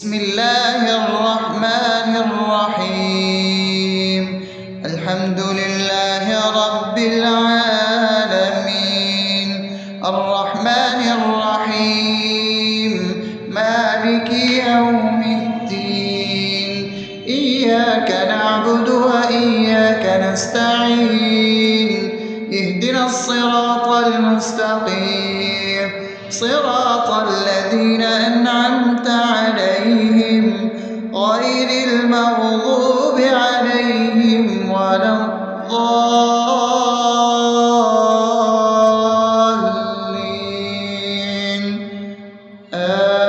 بسم الله الرحمن الرحيم. الحمد لله رب العالمين، الرحمن الرحيم، مالك يوم الدين. إياك نعبد وإياك نستعين، اهدنا الصراط المستقيم، صراط الذين أنعمت عليهم غير المغضوب عليهم ولا الضالين.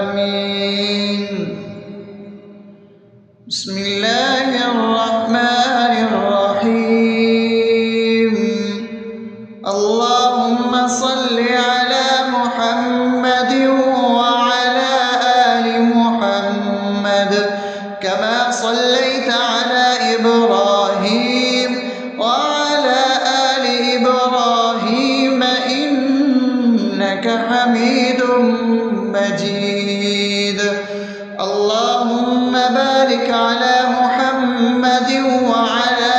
آمين. بسم الله الرحمن الرحيم. اللهم صل على محمد وعلى آل محمد كما صليت على إبراهيم وعلى آل إبراهيم إنك حميد مجيد. اللهم بارك على محمد وعلى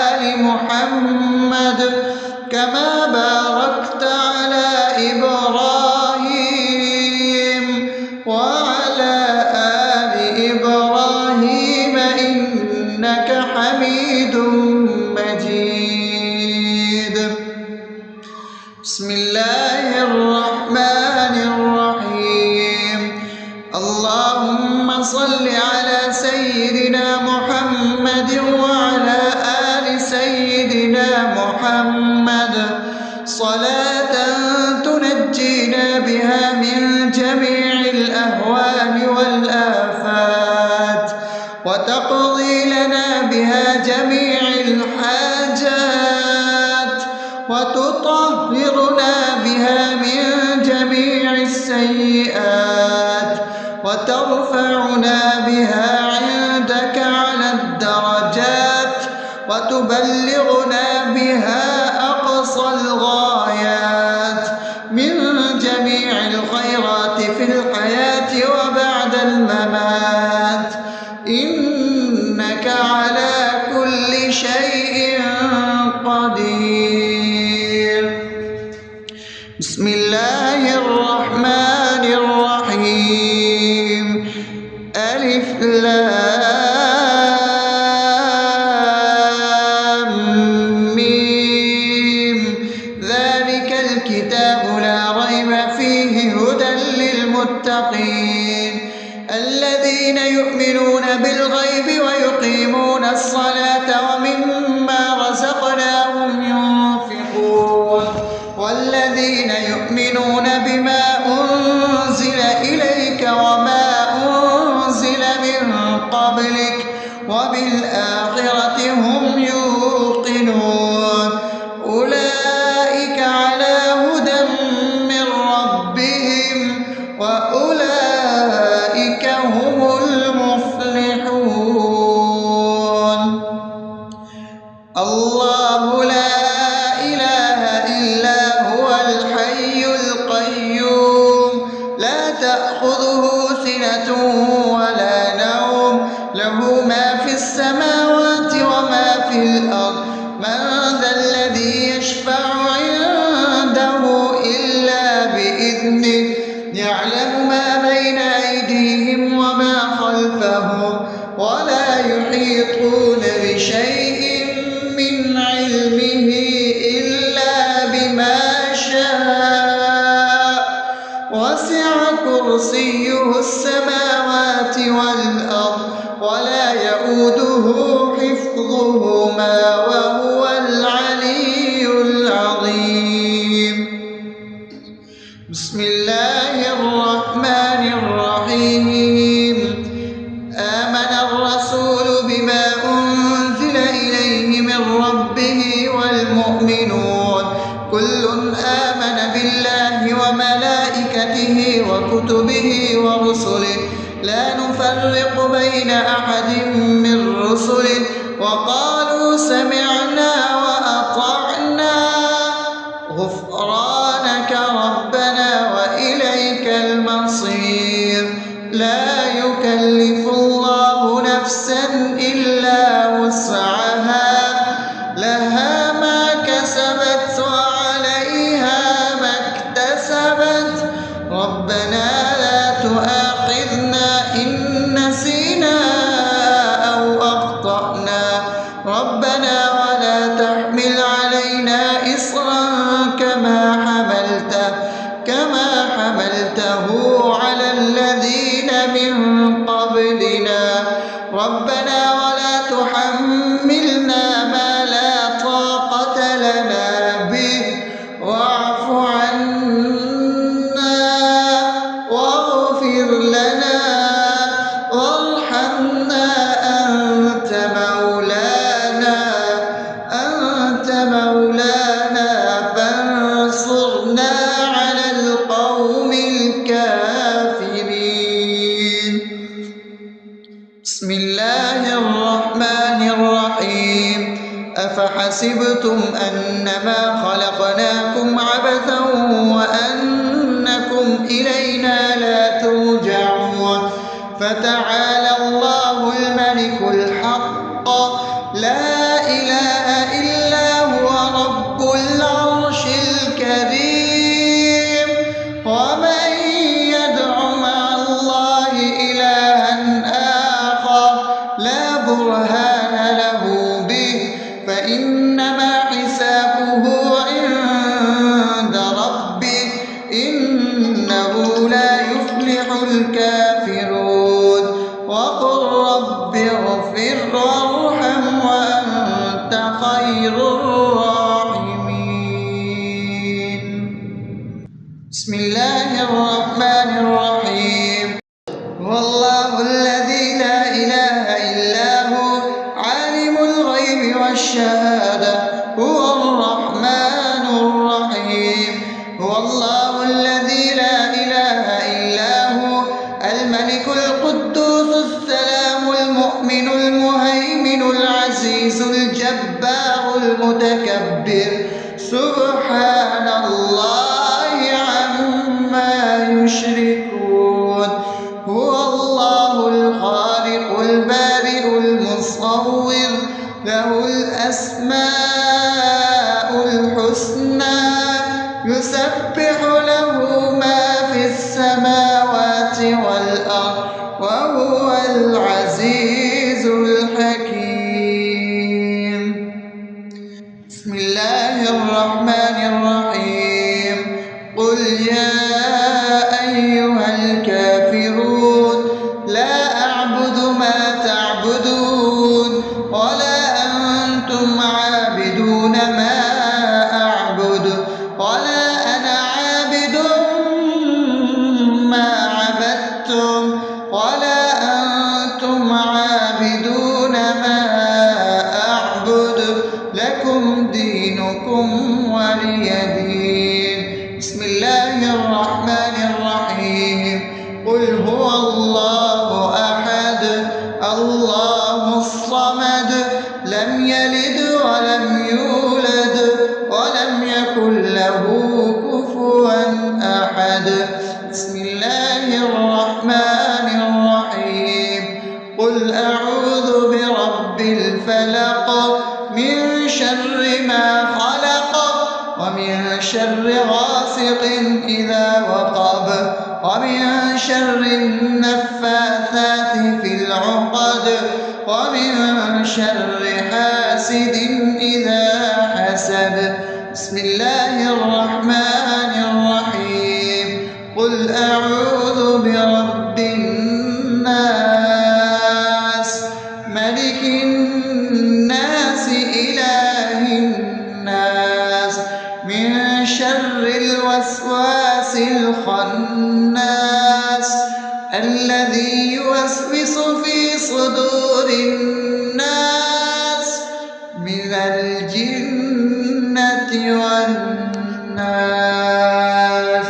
آل محمد كما باركت على إبراهيم وعلى آل إبراهيم إنك حميد مجيد. بسم الله الرحمن الرحيم. اللهم صل على سيدنا محمد وعلى آل سيدنا محمد صلاة تنجينا بها من جميع الأهوال والآفات وتقضي لنا بها جميع الحاجات وتطهرنا بها من جميع السيئات وترفعنا بها عندك على الدرجات وتبلغنا بها أقصى الغايات من جميع الخيرات في الحياة وبعد الممات، إنك على كل شيء قدير. بسم الله الرحمن الرحيم. ألف لام ميم. ذلك الكتاب لا ريب فيه هدى للمتقين الذين يؤمنون بالغيب ويقيمون الصلاة ومما رزقناهم ينفقون والذين يؤمنون بما أنزل إليك وما أنزل من قبلك وبالآخرة هم يوقنون أولئك على هدى من ربهم وأولئك هم المفلحون. الله لا إله إلا هو الحي القيوم لا تأخذه سنة ولا نوم له ما في السماوات وما في الأرض. من ذا الذي يشفع عنده إلا بإذنه يعلم ما بين أيديهم وما خلفهم ولا يحيطون بشيء من علمه إلا بما شاء وسع كرسيه السماوات والأرض ولا يؤوده حفظهما وهو العلي العظيم. بسم الله الرحمن الرحيم. آمن الرسول بما أنزل إليه من ربه والمؤمنون كل آمن بالله وملائكته وكتبه ورسله لا نفرق بين أحد من رسله وقالوا سمعنا وأطعنا غفرانك ربنا وإليك المصير. لا يكلف قبلنا ربنا ولا تحملنا ما لا طاقة لنا به واعف عنا واغفر لنا وارحمنا أنت مولانا فانصرنا على القوم الكافرين. بسم الله الرحمن الرحيم. أفحسبتم أنما خلقناكم عبثا وأنكم إلينا لا ترجعون فتعالى الله الملك الحق لا إله إلا هو رب العرش الكريم. ومن يدع مع الله إلها آخر لا برهان له به فإنما حسابه عند ربه إنه لا يفلح الكافرون. وقل رب اغفر وارحم وأنت خير الراحمين. بسم الله الرحمن الرحيم. هو الله الذي لا إله إلا هو عالم الغيب والشهادة هو الرحمن الرحيم. هو الله الذي لا إله إلا هو الملك القدوس السلام المؤمن المهيمن العزيز الجبار المتكبر سبحان الله عما يشركون. هو الله الخالق البارئ المصور له الأسماء الحسنى يسبح له ما في السماوات والأرض وهو العزيز الحكيم. بسم الله الرحمن الرحيم. قل يا أيها الكافرون لا أعبد ما تعبدون ولا أنتم عابدون ما أعبد ولا أنا عابد ما عبدتم ولا أنتم عابدون ما أعبد لكم دينكم ولي دين. بسم الله الرحمن الرحيم. قل هو الله أحد الله الصمد لم يلد ولم يولد ولم يكن له كفوا أحد. بسم الله الرحمن الرحيم. قل أعوذ برب الفلق من شر ما خلق ومن شر غاسق إذا وقب ومن شر النفاثات في العقد ومن شر حاسد إذا حسد. بسم الله الرحمن الرحيم. قل أعوذ برب الناس ملك الناس إله الناس من شر الوسواس الخناس الذي يوسوس في صدور الناس من الجنة والناس.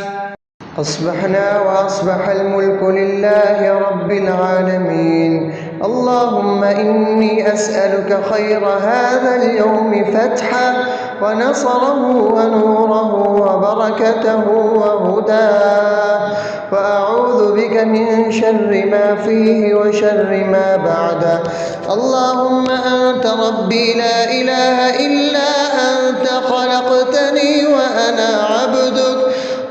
أصبحنا وأصبح الملك لله رب العالمين. اللهم إني أسألك خير هذا اليوم فتحه ونصره ونوره وبركته وهداه وأعوذ بك من شر ما فيه وشر ما بعده. اللهم أنت ربي لا إله إلا أنت خلقتني وأنا عبدك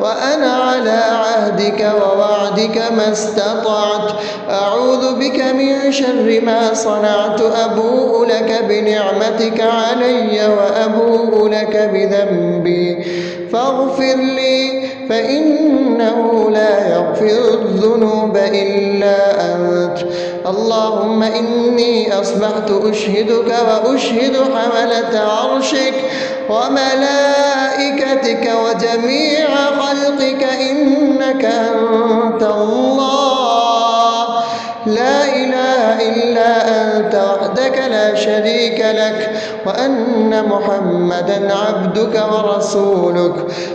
وأنا على عهدك ووعدك ما استطعت. أعوذ بك من شر ما صنعت. أبوء لك بنعمتك علي وأبوء لك بذنبي فاغفر لي فإنه لا يغفر الذنوب إلا أنت. اللهم إني أصبحت أشهدك وأشهد حملة عرشك وملائكتك وجميع خلقك إنك أنت الله لا إله إلا أنت وحدك لا شريك لك وأن محمدا عبدك ورسولك.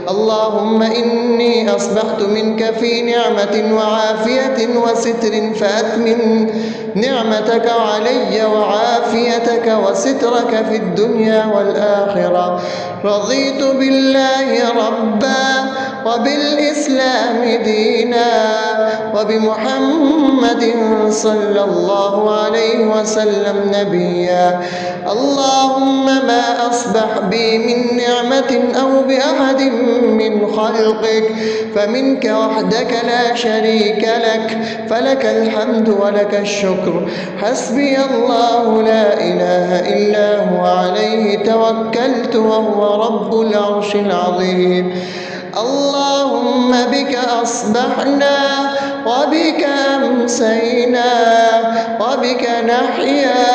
اللهم إني أصبحت منك في نعمة وعافية وستر فأتمم نعمتك علي وعافيتك وسترك في الدنيا والآخرة. رضيت بالله ربا وبالإسلام دينا وبمحمد صلى الله عليه وسلم نبيا. اللهم ما أصبح بي من نعمة أو بأحد من خلقك فمنك وحدك لا شريك لك فلك الحمد ولك الشكر. حسبي الله لا إله إلا هو عليه توكلت وهو رب العرش العظيم. اللهم بك أصبحنا وبك أمسينا وبك نحيا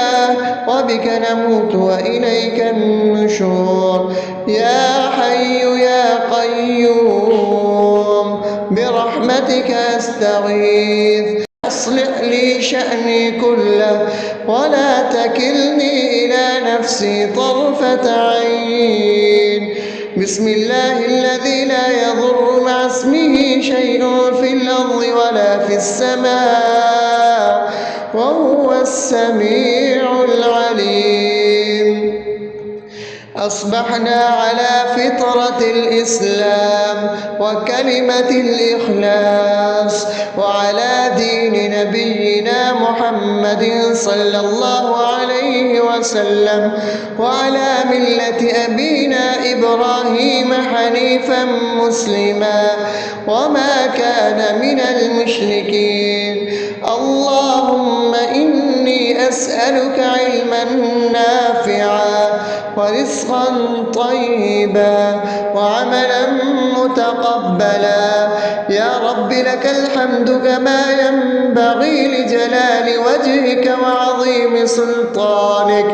وبك نموت وإليك النشور. يا حي يا قيوم برحمتك أستغيث أصلح لي شأني كله ولا تكلني إلى نفسي طرفة عين. بسم الله الذي لا يضر مع اسمه شيء في الأرض ولا في السماء وهو السميع العليم. أصبحنا على فطرة الإسلام وكلمة الإخلاص وعلى دين نبينا محمد صلى الله عليه وسلم وعلى ملة أبينا إبراهيم حنيفا مسلما وما كان من المشركين. اللهم إني أسألك علما نافعا ورزقا طيبا وعملا متقبلا. يا رب لك الحمد كما ينبغي لجلال وجهك وعظيم سلطانك.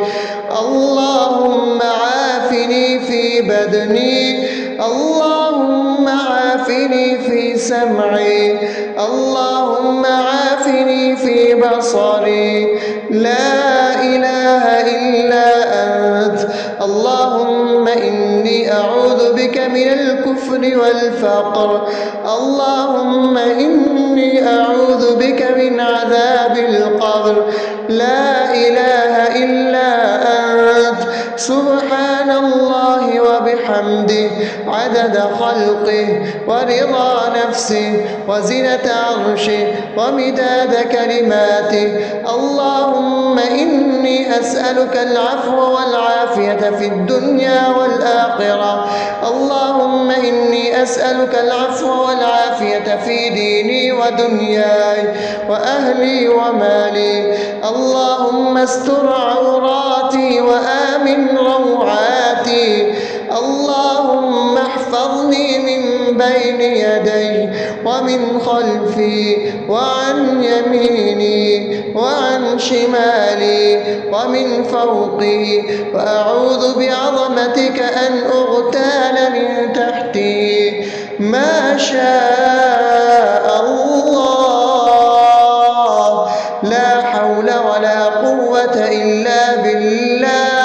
اللهم عافني في بدني اللهم عافني في سمعي اللهم عافني في بصري. لا إله إلا أنت. اللهم إني أعوذ بك من الكفر والفقر. اللهم إني أعوذ بك من عذاب القبر. لا إله إلا أنت. سبحان الله وبحمده عدد خلقه ورضا نفسه وزنة عرشه ومداد كلماته. اللهم إني أسألك العفو والعافية في الدنيا والآخرة. اللهم إني أسألك العفو والعافية في ديني ودنياي وأهلي ومالي. اللهم استر عوراتي وآمن روعاتي. اللهم احفظني من بين يدي ومن خلفي وعن يميني وعن شمالي ومن فوقي وأعوذ بعظمتك أن أغتال من تحتي. ما شاء الله لا حول ولا قوة إلا بالله.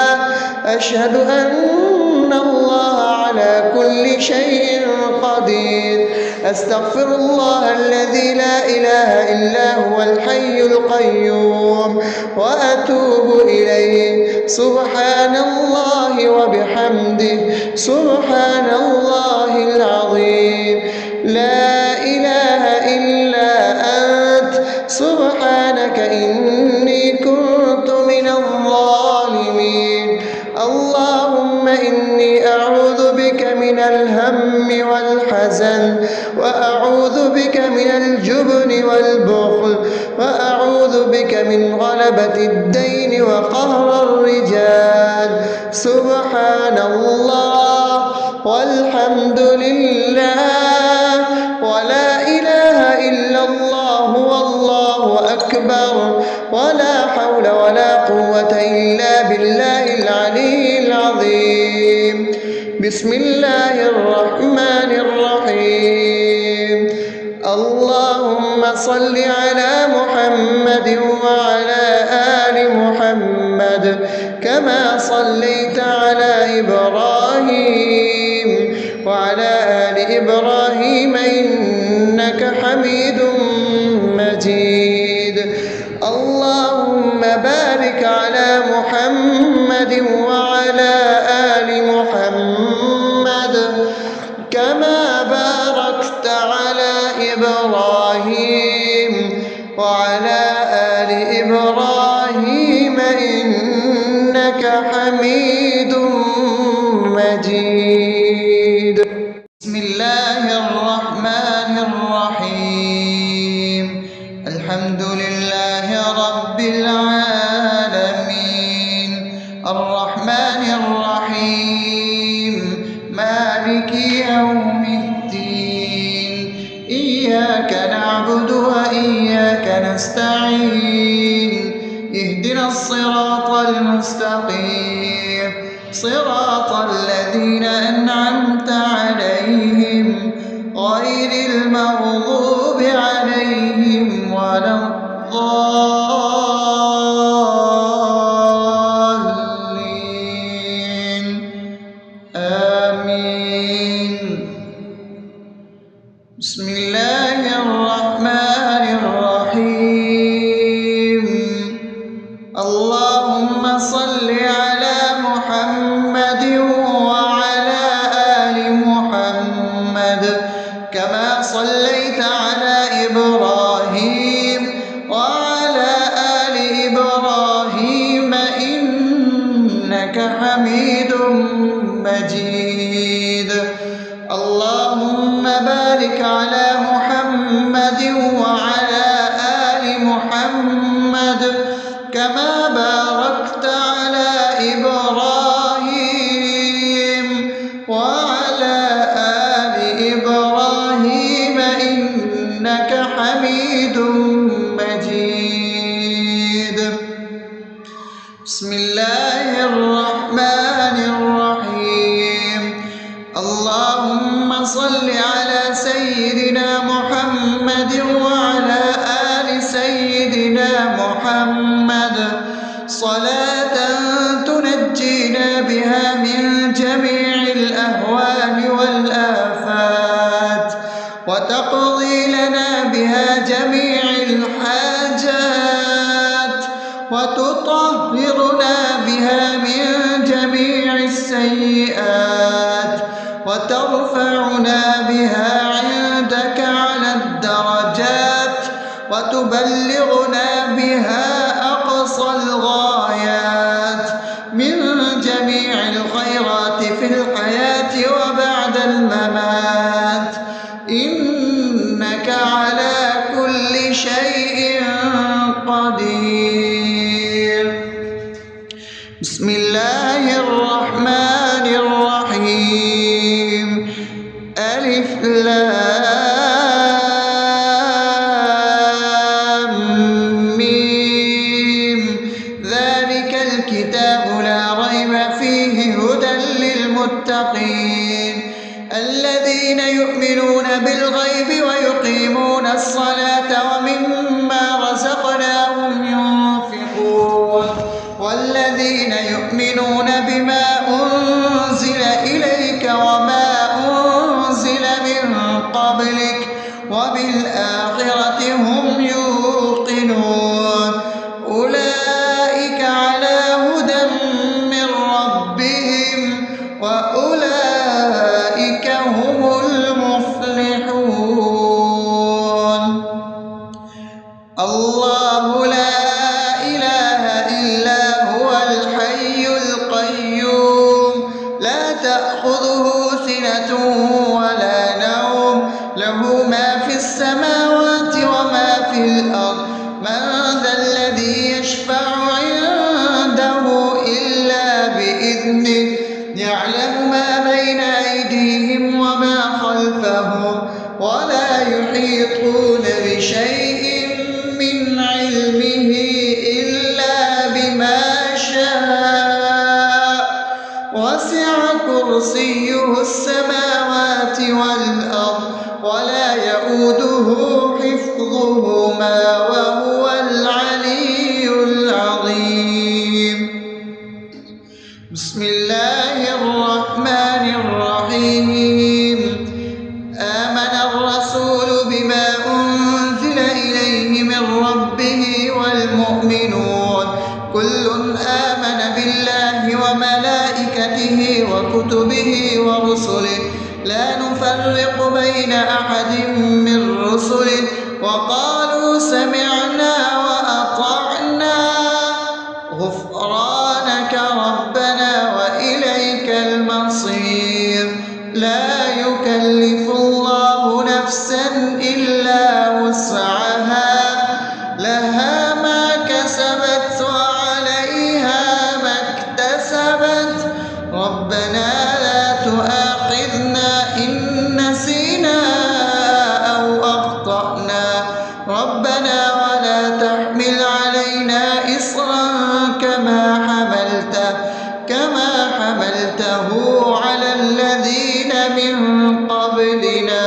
أشهد أن الله على كل شيء قدير. أستغفر الله الذي لا إله إلا هو الحي القيوم وأتوب إليه. سبحان الله وبحمده سبحان الله العظيم. لا إله إلا أنت. سبحانك إني كنت من الظالمين. اللهم إني أعوذ بك من الهم والحزن وأعوذ بك من الجبن والبخل وأعوذ بك من غلبة الدين وقهر الرجال. سبحان الله والحمد لله ولا إله إلا الله والله أكبر. ولا حول ولا قوة إلا بالله العلي العظيم. بسم الله الرحمن الرحيم. اللهم صل على محمد وعلى آل محمد كما صليت على إبراهيم وعلى آل إبراهيم إنك حميد مجيد. اللهم بارك على محمد وعلى آل محمد كما باركت على إبراهيم وعلى آل إبراهيم إنك حميد مجيد. بسم الله الرحمن الرحيم. الحمد لله رب العالمين الرحمن الرحيم مالك يوم الدين. إياك نعبد وإياك نستعين. اهدنا الصراط المستقيم صراط الذين أنعمت عليهم غير المغضوب عليهم ولا الضالين. آمين. بسم الله الرحمن الرحيم. اللهم صل على محمد وعلى آل محمد كما صليت على إبراهيم وعلى آل إبراهيم إنك حميد مجيد. اللهم بارك على محمد وعلى آل محمد كما باركت على إبراهيم وعلى آل إبراهيم إنك حميد مجيد. بسم الله الرحمن الرحيم. اللهم صل على سيدنا محمد وعلى آل سيدنا محمد صلاة تنجينا بها من جميع الأهوال والآفات وتقضي لنا بها جميع الحاجات وتطهرنا بها من جميع السيئات وترفعنا بها عندك على الدرجات وتبلغنا بها أقصى الغايات من جميع الخيرات في الحياة وبعد الممات إنك على كل شيء قدير. بسم الله الرحمن الرحيم. ألف لام ميم. ذلك الكتاب لا ريب فيه هدى للمتقين الذين يؤمنون بالغيب ويقيمون الصلاة ومما رزقناهم ينفقون والذين يؤمنون بما أنزل إليك وما أنزل من قبلك وبالآخرة هم يوقنون أولئك على هدى من ربهم وأولئك هم المفلحون. الله لا إله إلا هو الحي القيوم لا تأخذه سنة ولا نوم له ما في السماوات وما في الأرض. من ذا الذي يشفع عنده إلا بإذنه يعلم ما بين أيديهم وما خلفهم ولا يحيطون بشيء من علمه كرسيه السماوات والأرض ولا يئوده حفظهما وهو العلي العظيم. بسم الله الرحمن الرحيم. آمن الرسول بما أنزل إليه من ربه والمؤمنون كل آمن بالله وملائكته وكتبه ورسله لا نفرق بين أحد من رسله وقالوا سمعنا وأطعنا غفرانك ربنا وإليك المصير. لا يكلف الله نفسا إلا وسعها لها ما كسبت وعليها ما اكتسبت ربنا لا تؤاخذنا إن نسينا أو أخطأنا ربنا ولا تحمل علينا إصرا كما حملته على الذين من قبلنا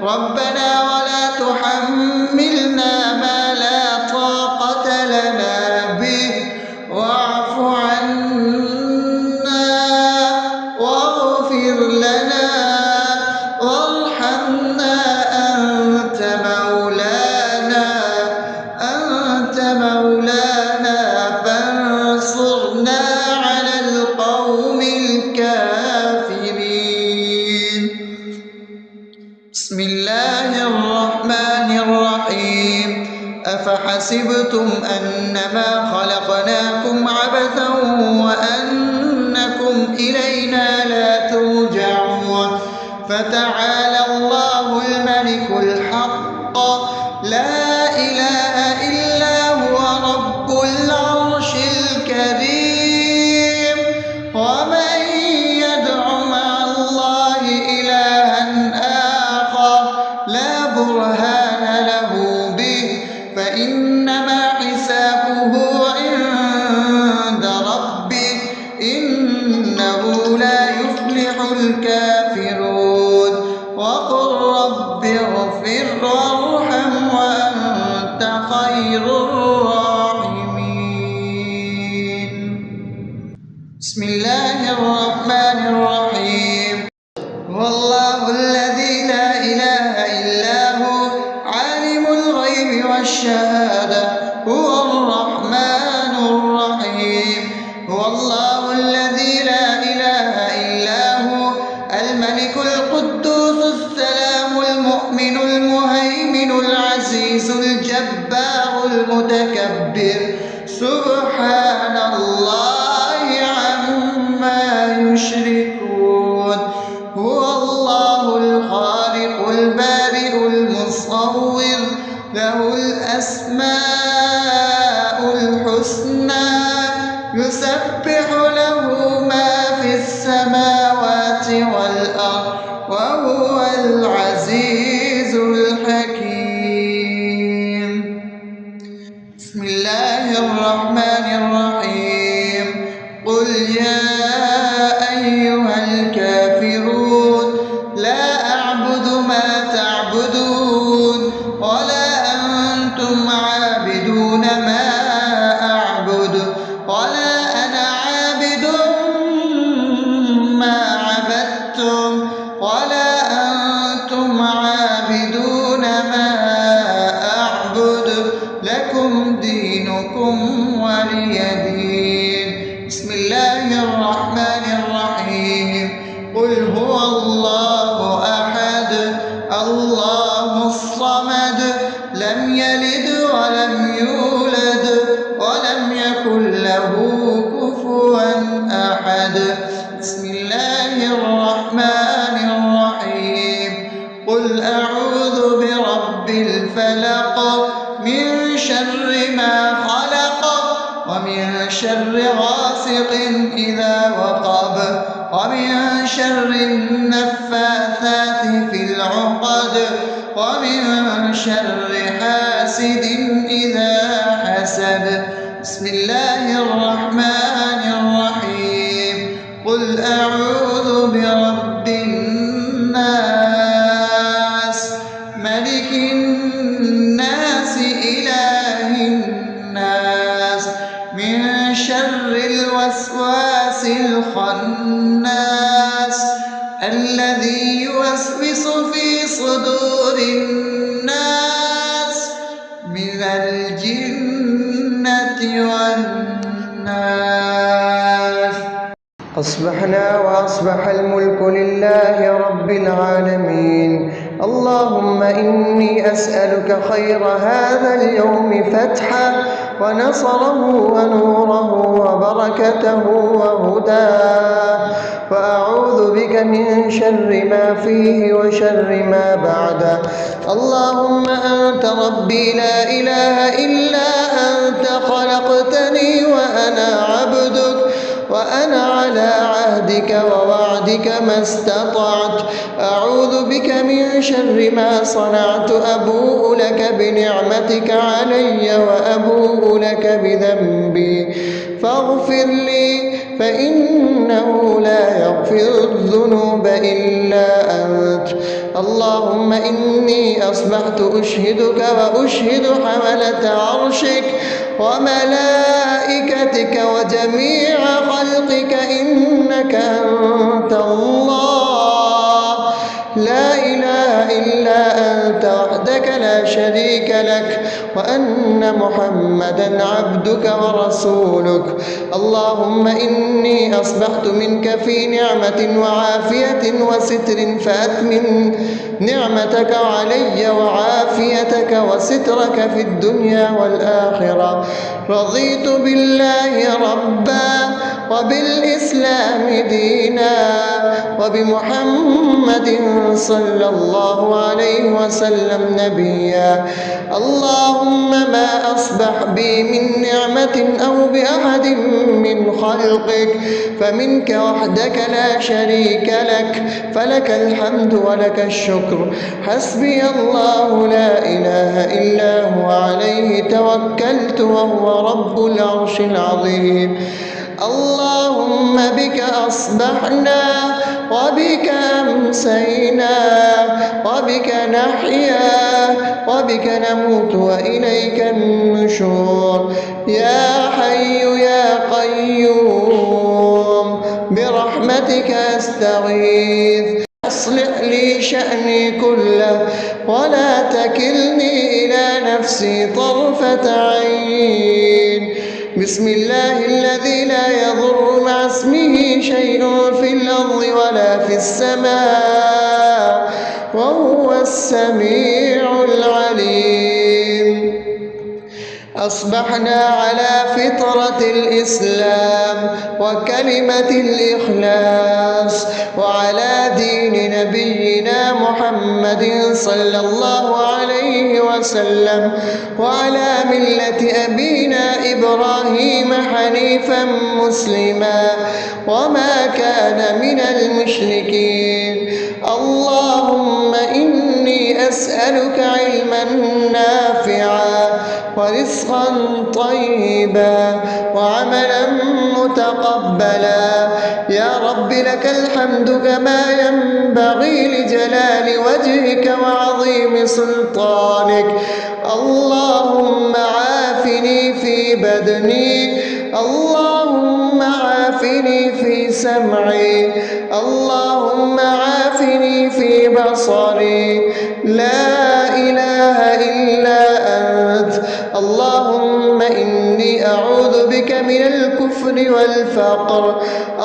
ربنا ولا تحملنا ما لا طاقة لنا به واعف عنا واغفر لنا وارحمنا أنت مولانا فانصرنا على القوم الكافرين. بسم الله الرحمن الرحيم. أفحسبتم أنما خلقناكم عبثا وأنكم إلينا لا ترجعون فتعالى الله الملك الحق لا إله إلا هو رب العرش الكريم. ومن يدع مع الله إلها آخر لا برهان له به فإنما حسابه عند ربه إنه لا يفلح الكافرون. وقل رب اغفر وارحم وأنت خير الراحمين. بسم الله الرحمن الرحيم. هو الله الذي لا إله إلا هو عالم الغيب والشهادة هو الرحمن الرحيم. هو الله الذي لا إله إلا هو الملك القدوس السلام المؤمن المهيمن العزيز الجبار المتكبر سبحان الله عما يشركون. هو الله الخالق البارئ المصور له الأسماء الحسنى يسبح له ما في السماوات والأرض وهو العزيز الحكيم. بسم الله الرحمن الرحيم. قل يا أيها الكافرون لا أعبد ما تعبدون ولا أنتم عابدون ما أعبد ولا أنا عابد ما عبدتم ولا أنتم عابدون ما أعبد لكم دينكم ولي دين. بسم الله الرحمن الرحيم. قل هو الله أحد الله الصمد لم يلد ولم يولد ولم يكن له كفوا أحد. بسم الله الرحمن الرحيم. قل أعوذ برب الفلق من شر ما خلق ومن شر غاسق إذا وقب ومن شر النفاثات في العقد ومن شر حاسد إذا حسد. بسم الله الرحمن الرحيم. قل أعوذ من شر الوسواس الخناس الذي يوسوس في صدور الناس من الجنة والناس. أصبحنا وأصبح الملك لله رب العالمين. اللهم إني أسألك خير هذا اليوم فتحه ونصره ونوره وبركته وهداه، وأعوذ بك من شر ما فيه وشر ما بعده. اللهم أنت ربي لا إله إلا أنت، خلقتني وأنا عبدك، وأنا على عهدك ووعدك ما استطعت. أعوذ بك من شر ما صنعت، أبوء لك بنعمتك علي وأبوء لك بذنبي، فاغفر لي فإنه لا يغفر الذنوب إلا أنت. اللهم إني أصبحت أشهدك وأشهد حملة عرشك وملائكتك وجميع خلقك إنك أنت الله لا إله إلا أنت وحدك لا شريك لك، وأن محمدا عبدك ورسولك. اللهم إني أصبحت منك في نعمة وعافية وستر، فأتمم نعمتك علي وعافيتك وسترك في الدنيا والآخرة. رضيت بالله ربا وبالإسلام دينا وبمحمد صلى الله عليه وسلم نبيا. اللهم ما أصبح بي من نعمة أو بأحد من خلقك فمنك وحدك لا شريك لك، فلك الحمد ولك الشكر. حسبي الله لا إله إلا هو، عليه توكلت وهو رب العرش العظيم. اللهم بك أصبحنا وبك أمسينا وبك نحيا وبك نموت وإليك النشور. يا حي يا قيوم برحمتك أستغيث، أصلح لي شأني كله ولا تكلني إلى نفسي طرفة عين. بسم الله الذي لا يضر مع اسمه شيء في الأرض ولا في السماء وهو السميع العليم. أصبحنا على فطرة الإسلام وكلمة الإخلاص وعلى دين نبينا محمد صلى الله عليه وسلم وعلى ملة أبينا إبراهيم حنيفا مسلما وما كان من المشركين. اللهم إني أسألك علما نافعا ورزقا طيبا وعملا متقبلا. يا رب لك الحمد كما ينبغي لجلال وجهك وعظيم سلطانك. اللهم عافني في بدني، اللهم عافني في سمعي، اللهم عافني في بصري. لا إله إلا أنت. اللهم إني أعوذ بك من الكفر والفقر.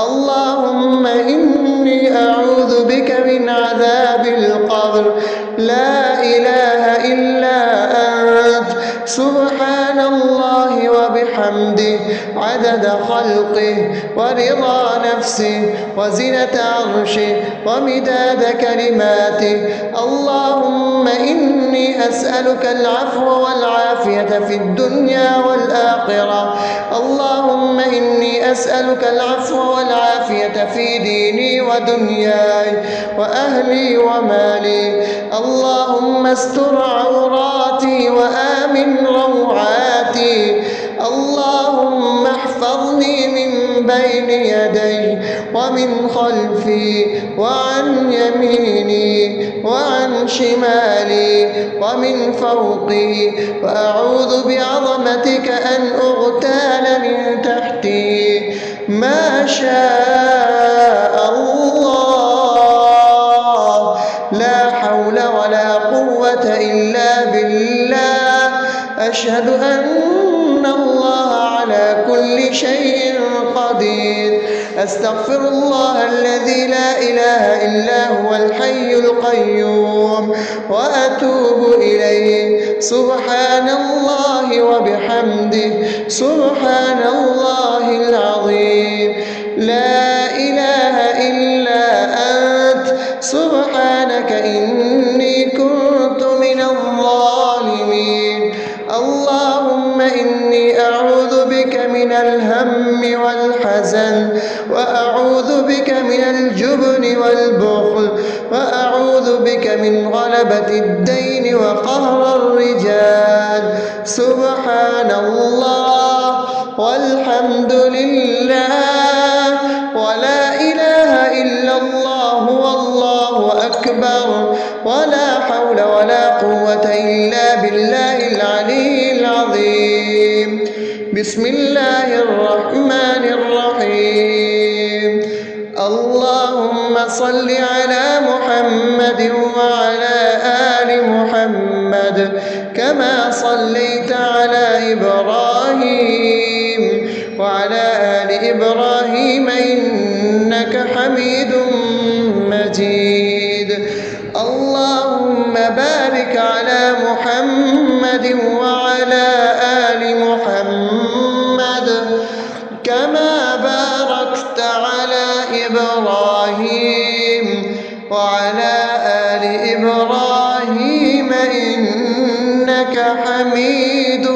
اللهم إني أعوذ بك من عذاب القبر. لا إله إلا أنت. سبحان الله وبحمده عدد خلقه ورضا نفسه وزنة عرشه ومداد كلماته. اللهم إني أسألك العفو والعافية في الدنيا والآخرة. اللهم إني أسألك العفو والعافية في ديني ودنياي وأهلي ومالي. اللهم استر عوراتي وآمن روعاتي. اللهم احفظني من بين يدي ومن خلفي وعن يميني وعن شمالي ومن فوقي، وأعوذ بعظمتك أن أغتال من تحتي. ما شاء الله، لا حول ولا قوة إلا بالله. أشهد أن الله على كل شيء قدير. أستغفر الله الذي لا إله إلا هو الحي القيوم وأتوب إليه. سبحان الله وبحمده، سبحان الله العظيم. لا إله إلا أنت، سبحانك إني كنت من الظالمين. اللهم إني أعوذ بك من الهم والحزن، وأعوذ بك من الجبن والبخل، وأعوذ بك من غلبة الدين وقهر الرجال. سبحان الله والحمد لله ولا إله إلا الله والله أكبر، ولا حول ولا قوة إلا بالله العلي العظيم. بسم الله الرحمن الرحيم. اللهم صل على محمد وعلى آل محمد كما صليت على إبراهيم وعلى آل إبراهيم إنك حميد مجيد. اللهم بارك على محمد وعلى آل محمد كما باركت على إبراهيم وعلى آل إبراهيم إنك حميد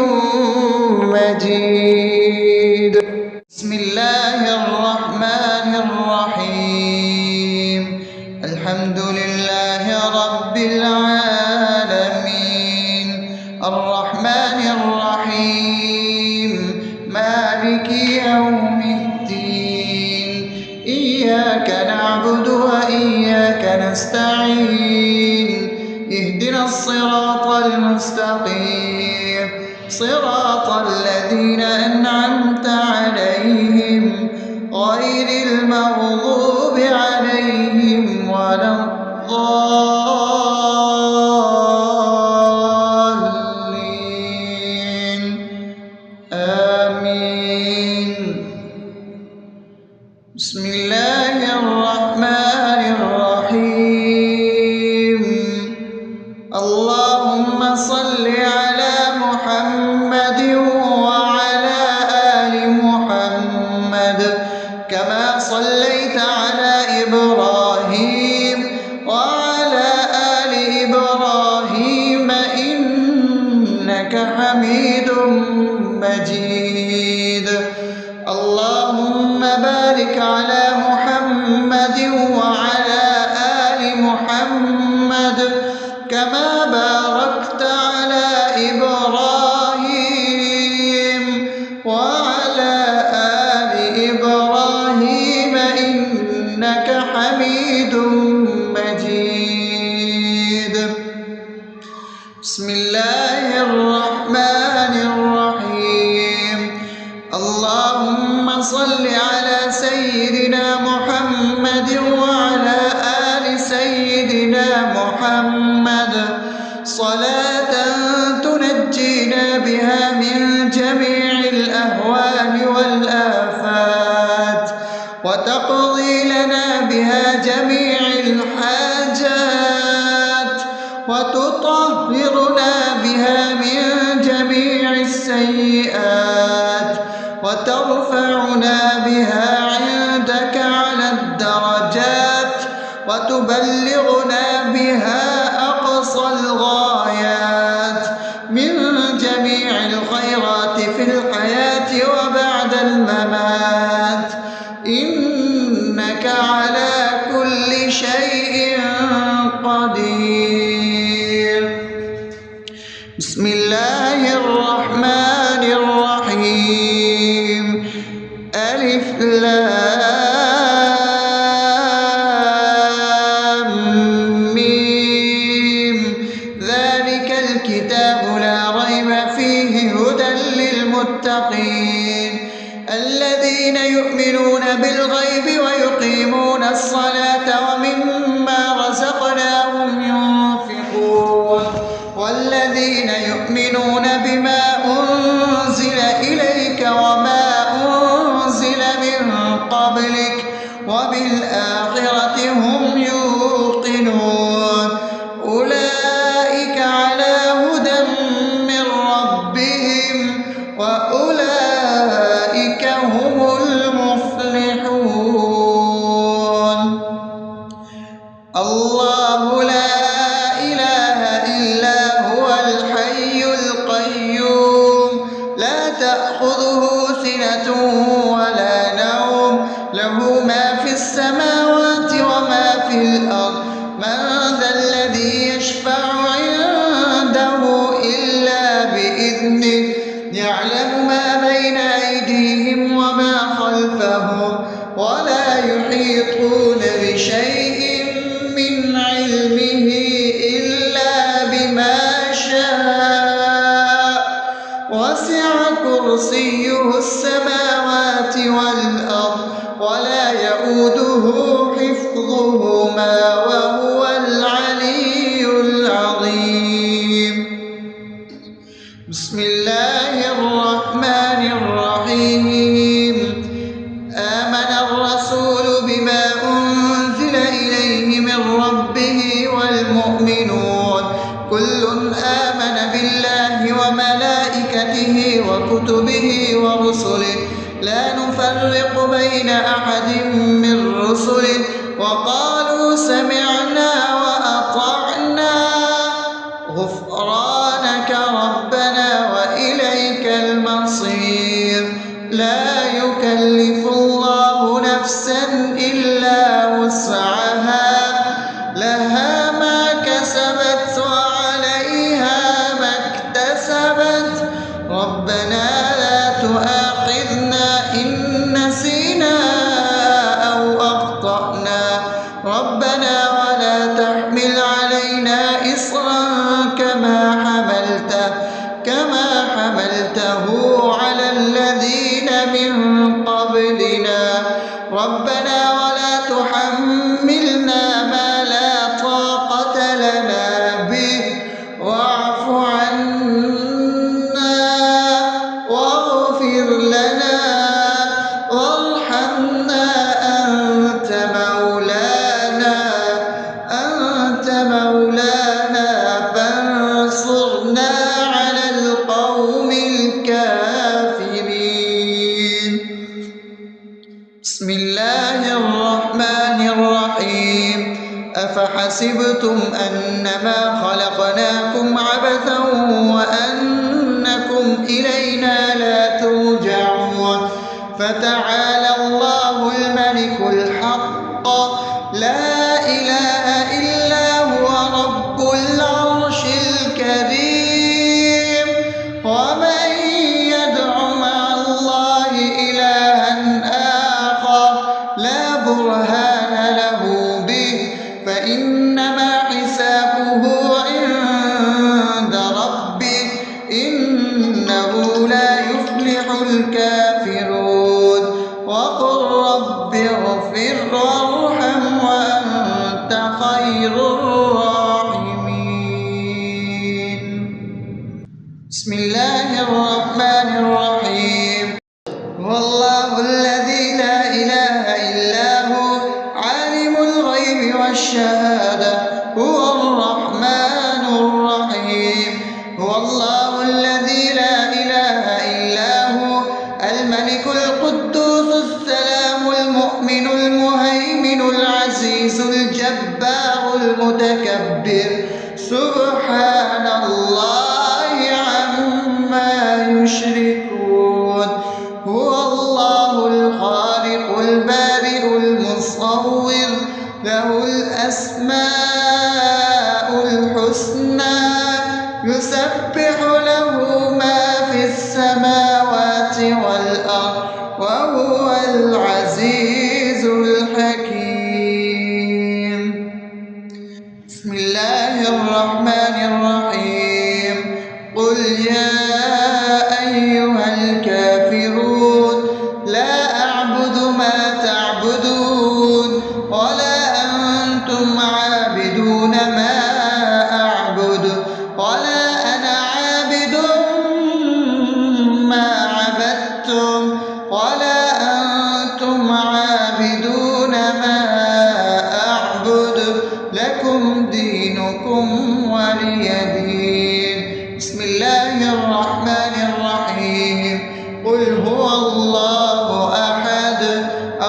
مجيد. بسم الله الرحمن الرحيم. الحمد لله رب العالمين، الرحمن الرحيم، مالك يوم الدين. إياك نعبد وإياك نستعين. اهدنا الصراط المستقيم، صراط الذين أنعمت عليهم غير المغضوب عليهم ولا الضالين. آمين. بسم الله الرحمن الرحيم. اللهم صل على محمد وعلى آل محمد كما صليت على إبراهيم وعلى آل إبراهيم إنك حميد مجيد. اللهم بارك على محمد وعلى آل محمد كما باركت على إبراهيم وعلى آل إبراهيم إنك حميد مجيد. بسم الله الرحمن الرحيم. اللهم صل على سيدنا محمد وعلى آل سيدنا محمد صلاة تنجينا بها من جميع الأهوال والآفات، وتقضي لنا بها جميع الحاجات، وتطهرنا بها من جميع السيئات، وترفعنا بها عندك على الدرجات، وتبلغنا بها أقصى الغايات من جميع الخيرات في الحياة وبعد الممات. إنك على كل شيء قدير. بسم الله الرحمن الرحيم. ألف لام ميم ذلك الكتاب لا ريب فيه هدى للمتقين الذين يؤمنون بالغيب ويقيمون الصلاة ومما رزقناهم ينفقون والذين يؤمنون بما أنزل إليك وما أنزل من قبلك وبالآخرة هم يوقنون أولئك على هدى من ربهم وأولئك هم المفلحون الله لا إله إلا هو الحي القيوم لا تأخذه سنة ولا نوم له ما في السماوات وما في الأرض من ذا الذي يشفع عنده إلا بإذنه يعلم ما بين أيديهم وما خلفهم ولا يحيطون بشيء من علمه إلا بما شاء وسع كرسيه السماوات والأرض ولا يؤوده حفظهما وهو العلي العظيم بسم الله الرحمن الرحيم آمن الرسول بما أنزل إليه من ربه والمؤمنون كل آمن بالله وملائكته وكتبه ورسله لا نفرق بين أحد من رسله وقالوا سمعنا وأطعنا غفرانك ربنا وإليك المصير لا يكلف الله نفسا إلا وسعها لها ما كسبت وعليها ما اكتسبت ربنا لا تؤاخذنا إن نسينا أو أخطأنا ربنا ولا تحمل علينا إصرا كما حملته على الذين من قبلنا ربنا ولا تحملنا ما لا طاقة لنا به واعف عنا واغفر لنا وارحمنا أنت مولانا فانصرنا على القوم الكافرين بسم الله الرحمن الرحيم أفحسبتم أنما خلقناكم عبثا وأنكم إلينا لا ترجعون فتعالى الله الملك الحق لا إله إلا هو رب العرش الكريم ومن يدع مع الله إلها آخر لا برهان له به فإنما حسابه عند ربه إنه لا يفلح الكافرون وقل رب اغفر وارحم وأنت خير الراحمين بسم الله الرحمن الرحيم هو الله الذي لا إله إلا هو عالم الغيب والشهادة هو الرحمن الرحيم هو الله الذي لا إله إلا هو الملك القدوس السلام المؤمن المهيمن العزيز الجبار المتكبر سبحان الله عما يشركون هو الله الخالق البارئ المصور له الأسماء الحسنى يسبح له ما في السماوات والأرض وهو وهو العزيز الحكيم. بسم الله الرحمن الرحيم. قل يا أيها الكافرون لا أعبد ما تعبدون ولا أنتم عابدون ما أعبد ولا أنا عابد ما عبدتم ولا أنتم عابدون ما أعبد لكم دينكم ولي دين. بسم الله الرحمن الرحيم. قل هو الله أحد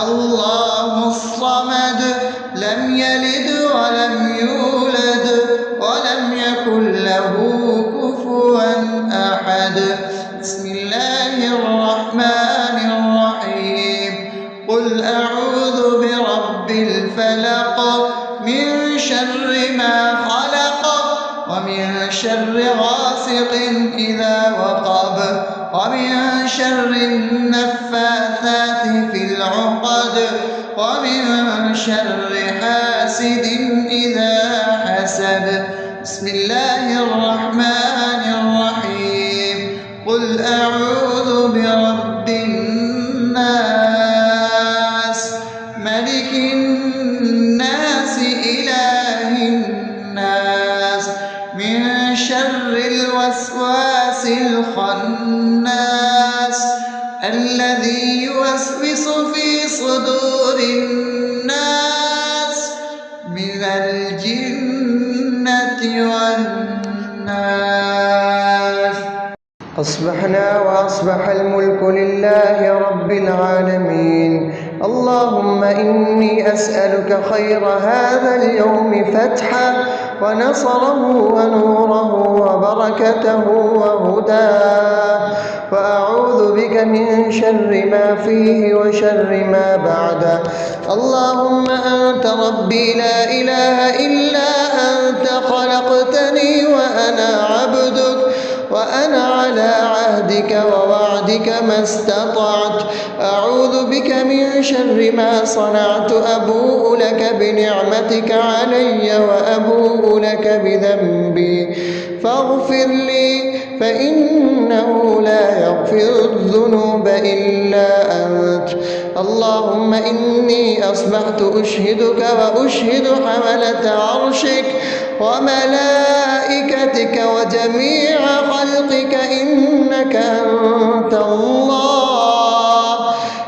الله الصمد لم يلد ولم يولد ولم يكن له كفوا أحد. بسم الله الرحمن الرحيم. قل أعوذ برب الفلق من شر ما خلق ومن شر غاسق إذا وقب ومن شر النفاثات في العقد ومن شر حاسد إذا حسد. بسم الله الرحمن الرحيم. قل أعوذ برب الناس ملك الناس إله الناس من شر الوسواس الخناس الذي يوسوس في صدور الناس من الجنة والناس. أصبحنا وأصبح الملك لله رب العالمين. اللهم إني أسألك خير هذا اليوم فتحه ونصره ونوره وبركته وهداه، وأعوذ بك من شر ما فيه وشر ما بعده. اللهم أنت ربي لا إله إلا أنت خلقتني وأنا عبدك وأنا على عهدك ووعدك ما استطعت. أعوذ بك من شر ما صنعت. أبوء لك بنعمتك علي وأبوء لك بذنبي فاغفر لي فإنه لا يغفر الذنوب إلا أنت. اللهم إني أصبحت أشهدك وأشهد حملة عرشك وملائكتك وجميع خلقك إنك أنت الله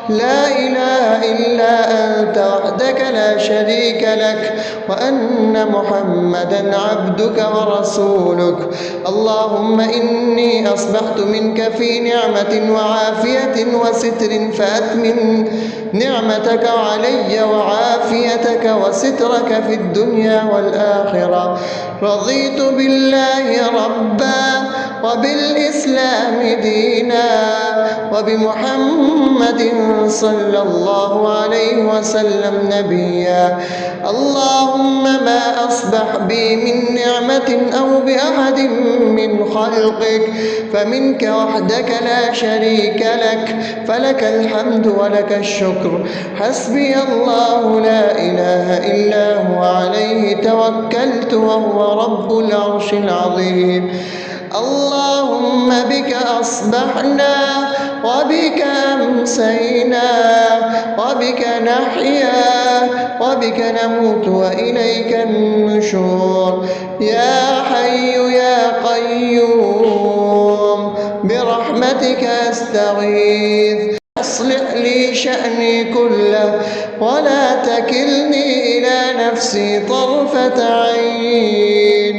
لا إله إلا أنت وحدك لا شريك لك وأن محمدا عبدك ورسولك. اللهم إني أصبحت منك في نعمة وعافية وستر فأتمن نعمتك علي وعافيتك وسترك في الدنيا والآخرة. رضيت بالله ربا وبالإسلام دينا وبمحمد صلى الله عليه وسلم نبيا. اللهم ما أصبح بي من نعمة أو بأحد من خلقك فمنك وحدك لا شريك لك فلك الحمد ولك الشكر. حسبي الله لا إله إلا هو عليه توكلت وهو رب العرش العظيم. اللهم بك أصبحنا وبك أمسينا وبك نحيا وبك نموت وإليك النشور. يا حي يا قيوم برحمتك أستغيث أصلح لي شأني كله ولا تكلني إلى نفسي طرفة عين.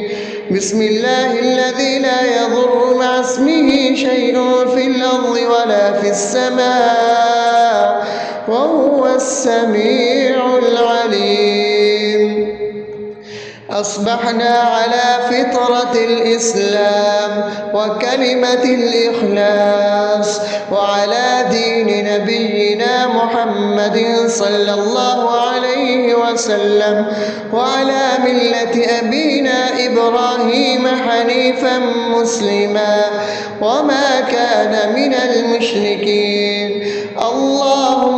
بسم الله الذي لا يضر مع اسمه شيء في الأرض ولا في السماء وهو السميع العليم. أصبحنا على فطرة الإسلام وكلمة الإخلاص وعلى دين نبينا محمد صلى الله عليه وسلم وعلى ملة أبينا إبراهيم حنيفا مسلما وما كان من المشركين. اللهم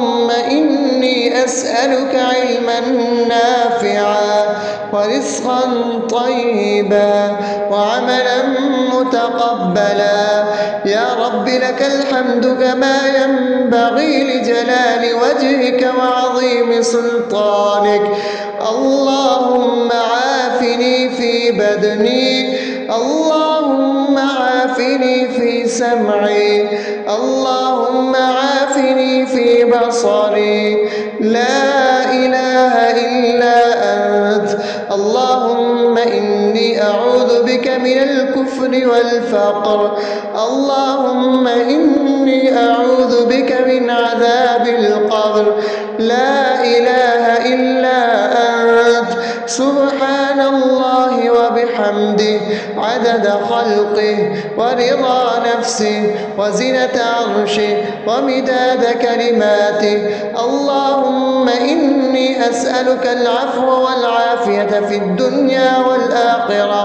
أسألك علما نافعا ورزقا طيبا وعملا متقبلا. يا رب لك الحمد كما ينبغي لجلال وجهك وعظيم سلطانك. اللهم عافني في بدني، اللهم عافني في سمعي، اللهم عافني في بصري. لا إله إلا أنت. اللهم إني أعوذ بك من الكفر والفقر. اللهم إني أعوذ بك من عذاب القبر. لا إله إلا أنت. سبحان الله وبحمده عدد خلقه ورضا نفسه وزنة عرشه ومداد كلماته. اللهم إني أسألك العفو والعافية في الدنيا والآخرة.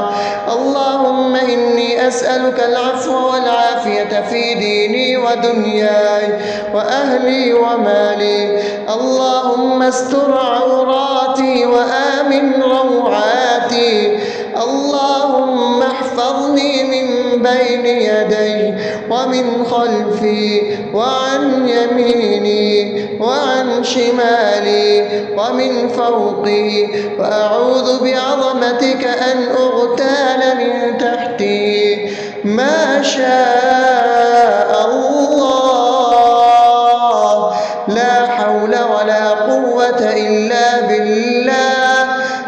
اللهم إني أسألك العفو والعافية في ديني ودنياي وأهلي ومالي. اللهم استر عوراتي وآمن روعاتي. اللهم احفظني من بين يدي ومن خلفي وعن يميني وعن شمالي ومن فوقي، وأعوذ بعظمتك أن أغتال من تحتي. ما شاء الله، لا حول ولا قوة إلا بالله.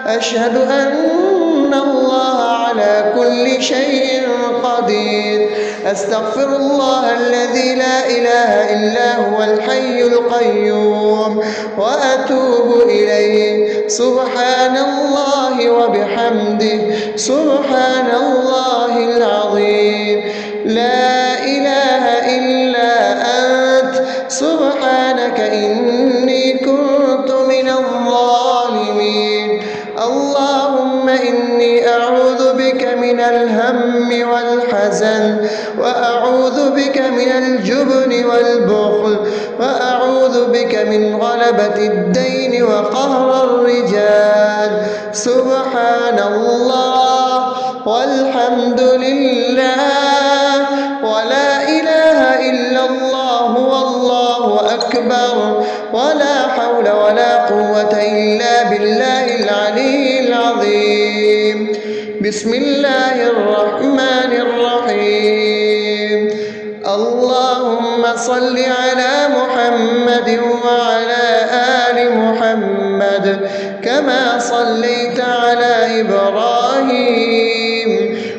أشهد أن الله على كل شيء قدير. أستغفر الله الذي لا إله إلا هو الحي القيوم وأتوب إليه. سبحان الله وبحمده سبحان الله العظيم. لا إله إلا أنت. سبحانك إني كنت من الظالمين. اللهم إني أعوذ بك من الهم والحزن، وأعوذ بك من الجبن والبخل، وأعوذ بك من غلبة الدين وقهر الرجال. سبحان الله والحمد لله ولا إله إلا الله والله أكبر، ولا حول ولا قوة إلا بالله العلي العظيم. بسم الله الرحمن الرحيم. اللهم صل على محمد وعلى آل محمد كما صليت على إبراهيم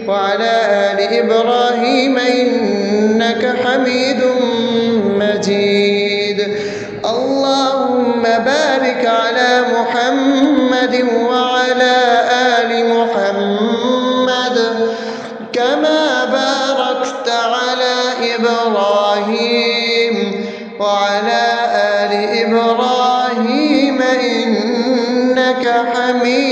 وعلى آل إبراهيم إنك حميد مجيد. اللهم بارك على محمد وعلى آل محمد كما باركت على إبراهيم وعلى آل إبراهيم إنك حميد